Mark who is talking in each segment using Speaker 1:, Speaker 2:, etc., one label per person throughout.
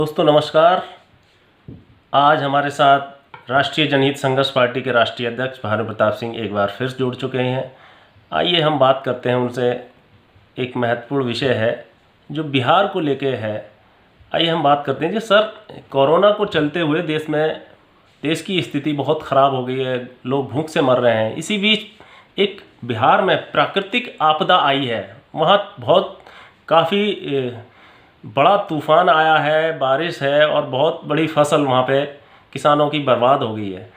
Speaker 1: दोस्तों नमस्कार। आज हमारे साथ राष्ट्रीय जनहित संघर्ष पार्टी के राष्ट्रीय अध्यक्ष भानु प्रताप सिंह एक बार फिर जुड़ चुके हैं। आइए हम बात करते हैं उनसे। एक महत्वपूर्ण विषय है जो बिहार को लेके है। आइए हम बात करते हैं जी सर, कोरोना को चलते हुए देश की स्थिति बहुत ख़राब हो गई है, लोग भूख से मर रहे हैं। इसी बीच एक बिहार में प्राकृतिक आपदा आई है, वहाँ बहुत काफ़ी बड़ा तूफ़ान आया है, बारिश है और बहुत बड़ी फसल वहाँ पे किसानों की बर्बाद हो गई है।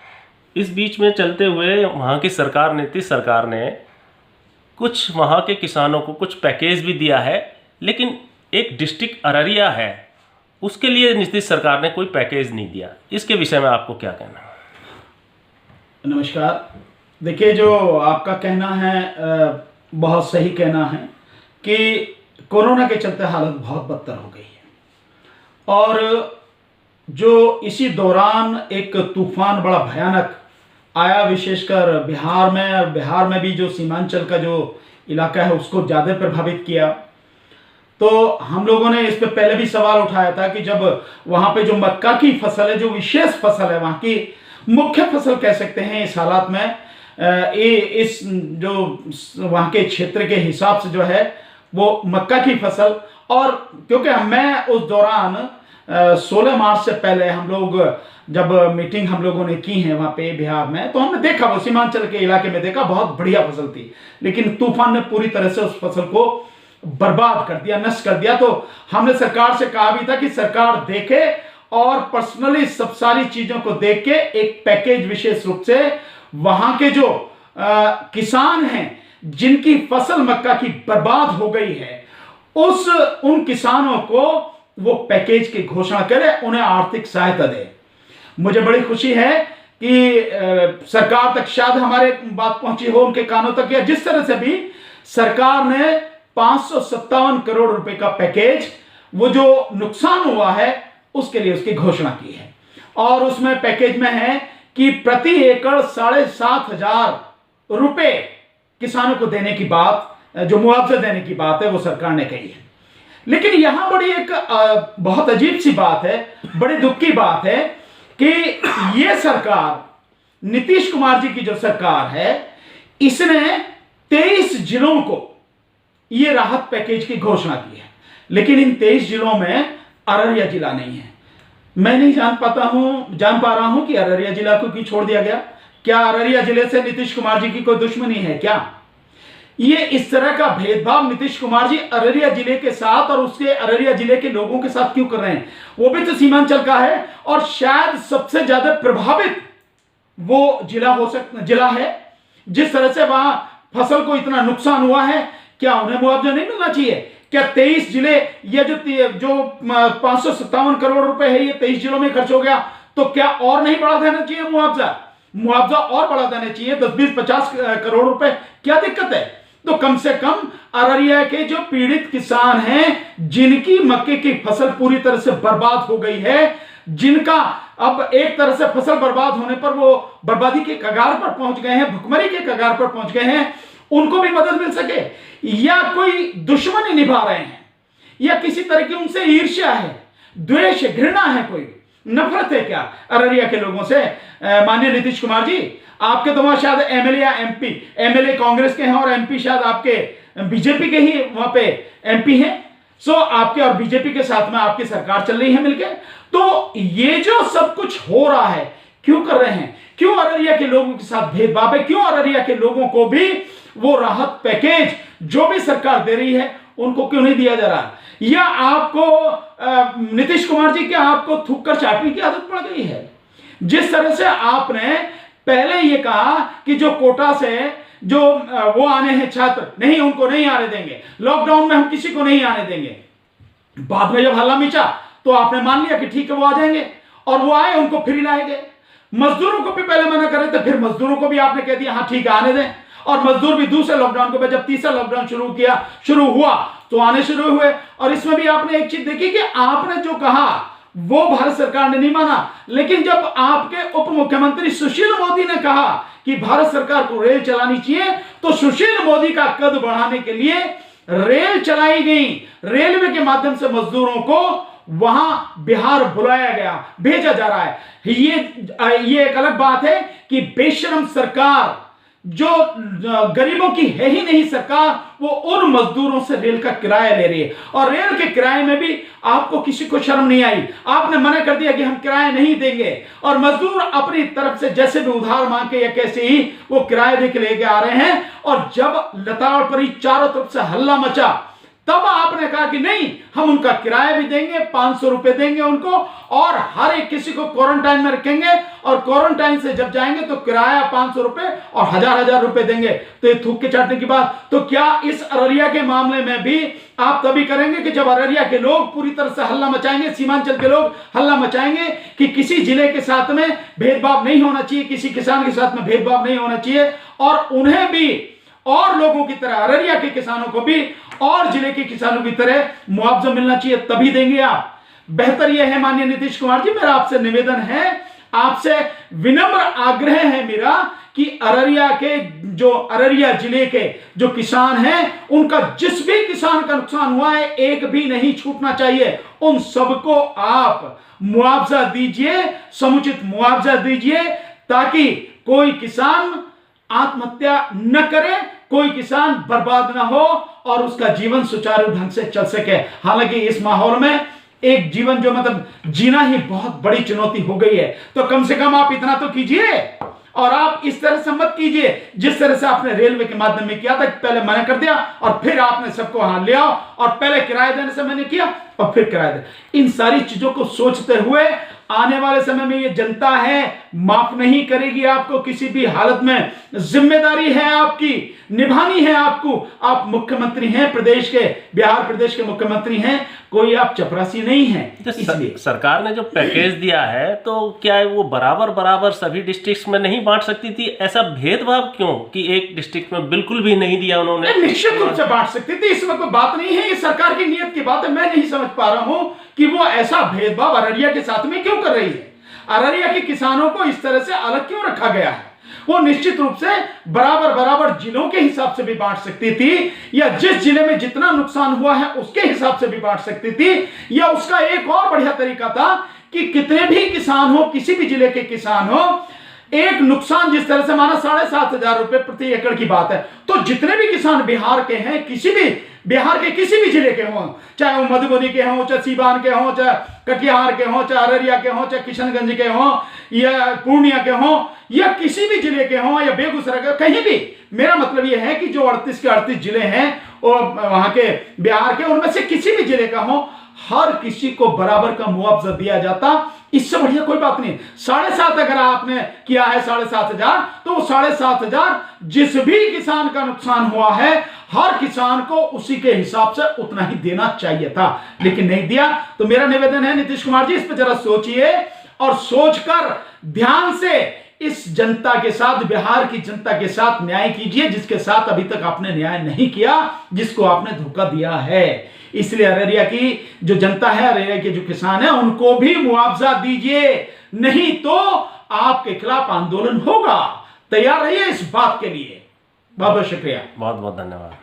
Speaker 1: इस बीच में चलते हुए वहाँ की सरकार नीतीश सरकार ने कुछ वहाँ के किसानों को कुछ पैकेज भी दिया है, लेकिन एक डिस्ट्रिक्ट अररिया है उसके लिए नीतीश सरकार ने कोई पैकेज नहीं दिया। इसके विषय में आपको क्या कहना है?
Speaker 2: नमस्कार। देखिए, जो आपका कहना है बहुत सही कहना है कि कोरोना के चलते हालत बहुत बदतर हो गई है और जो इसी दौरान एक तूफान बड़ा भयानक आया, विशेषकर बिहार में भी जो सीमांचल का जो इलाका है उसको ज़्यादा प्रभावित किया। तो हम लोगों ने इस पे पहले भी सवाल उठाया था कि जब वहाँ पे जो मक्का की फसल है, जो विशेष फसल है, वहाँ की मुख्य फसल कह सकते हैं इस हालात में, इस जो वहाँ के क्षेत्र के हिसाब से जो है वो मक्का की फसल। और क्योंकि मैं उस दौरान 16 मार्च से पहले हम लोग जब मीटिंग हम लोगों ने की है वहाँ पे बिहार में, तो हमने देखा, वो सीमांचल के इलाके में देखा, बहुत बढ़िया फसल थी, लेकिन तूफान ने पूरी तरह से उस फसल को बर्बाद कर दिया, नष्ट कर दिया। तो हमने सरकार से कहा भी था कि सरकार देखे और पर्सनली सब सारी चीजों को देख के एक पैकेज विशेष रूप से वहां के जो किसान हैं जिनकी फसल मक्का की बर्बाद हो गई है, उन किसानों को वो पैकेज की घोषणा करे, उन्हें आर्थिक सहायता दे। मुझे बड़ी खुशी है कि सरकार तक शायद हमारे बात पहुंची हो, उनके कानों तक, या जिस तरह से भी सरकार ने 557 करोड़ रुपए का पैकेज, वो जो नुकसान हुआ है उसके लिए उसकी घोषणा की है। और उसमें पैकेज में है कि प्रति एकड़ 7,500 रुपए किसानों को देने की बात, जो मुआवजा देने की बात है, वो सरकार ने कही है। लेकिन यहां बड़ी एक बहुत अजीब सी बात है, बड़ी दुख की बात है कि ये सरकार, नीतीश कुमार जी की जो सरकार है, इसने 23 जिलों को ये राहत पैकेज की घोषणा की है, लेकिन इन 23 जिलों में अररिया जिला नहीं है। मैं नहीं जान पा रहा हूं कि अररिया जिला को क्यों छोड़ दिया गया। क्या अररिया जिले से नीतीश कुमार जी की कोई दुश्मनी है क्या? ये इस तरह का भेदभाव नीतीश कुमार जी अररिया जिले के साथ और उसके अररिया जिले के लोगों के साथ क्यों कर रहे हैं? वो भी तो सीमांचल का है और शायद सबसे ज्यादा प्रभावित वो जिला है। जिस तरह से वहां फसल को इतना नुकसान हुआ है, क्या उन्हें मुआवजा नहीं मिलना चाहिए? क्या 23 जिले, ये जो 557 करोड़ रुपए है, ये 23 जिलों में खर्च हो गया, तो क्या और नहीं बढ़ा देना चाहिए मुआवजा और बढ़ा देना चाहिए, 10, 20, 50 करोड़ रुपए? क्या दिक्कत है? तो कम से कम अररिया के जो पीड़ित किसान हैं, जिनकी मक्के की फसल पूरी तरह से बर्बाद हो गई है, जिनका अब एक तरह से फसल बर्बाद होने पर वो बर्बादी के कगार पर पहुंच गए हैं, भुखमरी के कगार पर पहुंच गए हैं, उनको भी मदद मिल सके। या कोई दुश्मनी निभा रहे हैं, या किसी तरह की उनसे ईर्ष्या है, द्वेष, घृणा है, कोई नफरत है क्या अररिया के लोगों से? माननीय नीतीश कुमार जी, आपके तो वहां शायद एमएलए या एमएलए कांग्रेस के हैं और एमपी शायद आपके बीजेपी के ही वहां पे एमपी हैं। सो आपके और बीजेपी के साथ में आपकी सरकार चल रही है मिलके। तो ये जो सब कुछ हो रहा है, क्यों कर रहे हैं? क्यों अररिया के लोगों के साथ भेदभाव है? क्यों अररिया के लोगों को भी वो राहत पैकेज जो भी सरकार दे रही है उनको क्यों नहीं दिया जा रहा? या आपको नीतीश कुमार जी, क्या आपको थूक कर चाटने की आदत पड़ गई है? जिस तरह से आपने पहले ये कहा कि जो कोटा से जो वो आने हैं छात्र, नहीं, उनको नहीं आने देंगे, लॉकडाउन में हम किसी को नहीं आने देंगे। बाद में जब हल्ला मचा तो आपने मान लिया कि ठीक है वो आ जाएंगे, और वो आए, उनको फिर लाए गए। मजदूरों को भी पहले मना कर रहे थे, फिर मजदूरों को भी आपने कह दिया हाँ ठीक है आने दें, और मजदूर भी दूसरे लॉकडाउन के बाद जब तीसरा लॉकडाउन शुरू हुआ तो आने शुरू हुए। और इसमें भी आपने एक चीज देखी कि आपने जो कहा वो भारत सरकार ने नहीं माना, लेकिन जब आपके उप मुख्यमंत्री सुशील मोदी ने कहा कि भारत सरकार को रेल चलानी चाहिए, तो सुशील मोदी का कद बढ़ाने के लिए रेल चलाई गई। रेलवे के माध्यम से मजदूरों को वहां बिहार बुलाया गया, भेजा जा रहा है। ये एक अलग बात है कि बेशरम सरकार जो गरीबों की है ही नहीं सरकार, वो उन मजदूरों से रेल का किराया ले रही है। और रेल के किराए में भी आपको किसी को शर्म नहीं आई, आपने मना कर दिया कि हम किराया नहीं देंगे। और मजदूर अपनी तरफ से जैसे भी उधार मांग के या कैसे ही वो किराया दे के लेके आ रहे हैं। और जब लताड़ पड़ी, चारों तरफ से हल्ला मचा, तब आपने कहा कि नहीं, हम उनका किराया भी देंगे, 500 रुपए देंगे उनको, और हर एक किसी को क्वारंटाइन में रखेंगे, और क्वारंटाइन से जब जाएंगे तो किराया 500 रुपए और 1000 रुपए देंगे। तो ये थूक के चाटने की बात। तो क्या इस अररिया के मामले में भी आप तभी करेंगे कि जब अररिया के लोग पूरी तरह से हल्ला मचाएंगे, सीमांचल के लोग हल्ला मचाएंगे कि किसी जिले के साथ में भेदभाव नहीं होना चाहिए, किसी किसान के साथ में भेदभाव नहीं होना चाहिए, और उन्हें भी और लोगों की तरह, अररिया के किसानों को भी और जिले के किसानों की तरह मुआवजा मिलना चाहिए, तभी देंगे आप। बेहतर यह है माननीय नीतीश कुमार जी, मेरा आपसे निवेदन है, आपसे विनम्र आग्रह है मेरा कि अररिया जिले के जो किसान हैं, उनका जिस भी किसान का नुकसान हुआ है, एक भी नहीं छूटना चाहिए। उन सबको आप मुआवजा दीजिए, समुचित मुआवजा दीजिए, ताकि कोई किसान आत्महत्या न करे, कोई किसान बर्बाद ना हो और उसका जीवन सुचारू ढंग से चल सके। हालांकि इस माहौल में एक जीवन जो मतलब जीना ही बहुत बड़ी चुनौती हो गई है, तो कम से कम आप इतना तो कीजिए। और आप इस तरह से मत कीजिए जिस तरह से आपने रेलवे के माध्यम में किया था, पहले मना कर दिया और फिर आपने सबको हाथ लिया, और पहले किराया देने से मैंने किया और फिर किराया दे। इन सारी चीजों को सोचते हुए आने वाले समय में ये जनता है, माफ नहीं करेगी आपको किसी भी हालत में। जिम्मेदारी है आपकी, निभानी है आपको। आप मुख्यमंत्री हैं प्रदेश के, बिहार प्रदेश के मुख्यमंत्री हैं, कोई आप चपरासी नहीं हैं। इसलिए
Speaker 1: सरकार ने जो पैकेज दिया है, तो क्या वो बराबर बराबर सभी डिस्ट्रिक्ट में नहीं बांट सकती थी? ऐसा भेदभाव क्यों कि एक डिस्ट्रिक्ट में बिल्कुल भी नहीं दिया उन्होंने?
Speaker 2: निश्चित रूप से बांट सकती थी, इसमें कोई बात नहीं है। ये सरकार की नीयत की बात है। मैं नहीं समझ पा रहा हूं कि वो ऐसा भेदभाव अररिया के साथ में क्यों कर रही है। अररिया के किसानों को इस तरह से अलग क्यों रखा गया है? वो निश्चित रूप से बराबर बराबर जिलों के हिसाब से भी बांट सकती थी, या जिस जिले में जितना नुकसान हुआ है उसके हिसाब से भी बांट सकती थी, या उसका एक और बढ़िया तरीका था कि कितने भी किसान हो, किसी भी जिले के किसान हो, एक नुकसान जिस तरह से माना 7,500 रुपए प्रति एकड़ की बात है, तो जितने भी किसान बिहार के हैं, किसी भी बिहार के किसी भी जिले के हों, चाहे वो मधुबनी के हों, चाहे सीवान के हों, चाहे कटिहार के हों, चाहे अररिया के हों, चाहे किशनगंज के हों, या पूर्णिया के हों, या किसी भी जिले के हों, या बेगूसराय के, कहीं भी। मेरा मतलब यह है कि जो 38 के 38 जिले हैं और वहां के बिहार के, उनमें से किसी भी जिले का हो, हर किसी को बराबर का मुआवजा दिया जाता। इससे बढ़िया कोई बात नहीं। 7,500 अगर आपने किया है 7,500, तो 7,500 जिस भी किसान का नुकसान हुआ है, हर किसान को उसी के हिसाब से उतना ही देना चाहिए था, लेकिन नहीं दिया। तो मेरा निवेदन है नीतीश कुमार जी, इस पर जरा सोचिए और सोचकर ध्यान से इस जनता के साथ, बिहार की जनता के साथ न्याय कीजिए, जिसके साथ अभी तक आपने न्याय नहीं किया, जिसको आपने धोखा दिया है। इसलिए अररिया की जो जनता है, अररिया के जो किसान है, उनको भी मुआवजा दीजिए, नहीं तो आपके खिलाफ आंदोलन होगा। तैयार रहिए इस बात के लिए। बहुत बहुत शुक्रिया,
Speaker 1: बहुत बहुत धन्यवाद।